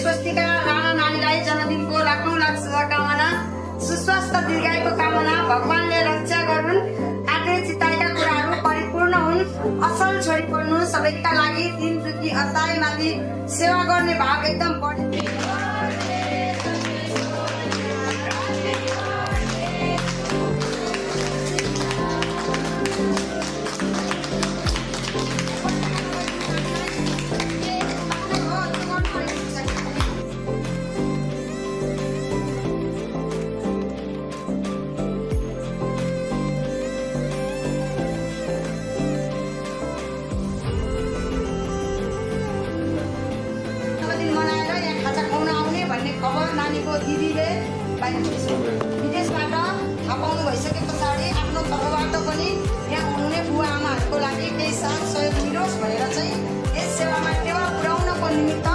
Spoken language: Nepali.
स्वस्तिका राणा नानीलाई जन्मदिनको लाखौं लाख शुभकामना, सुस्वास्थ्य दीर्घायुको कामना। भगवानले रक्षा गरून्, आँखले चिताएका कुराहरू परिपूर्ण हुन्, असल छोरी पढ्नु, सबैका लागि दिन दुखी असाईमाथि सेवा गर्ने भाग एकदम बढी। खबर नानीको दिदीले विदेशबाट थाहा पाउनु भइसके पछाडि आफ्नो तर्फबाट पनि यहाँ हुनुहुने बुवा आमाहरूको लागि केही साथ सहयोग मिलोस् भनेर चाहिँ यस सेवामा टेवा पुर्याउनको निमित्त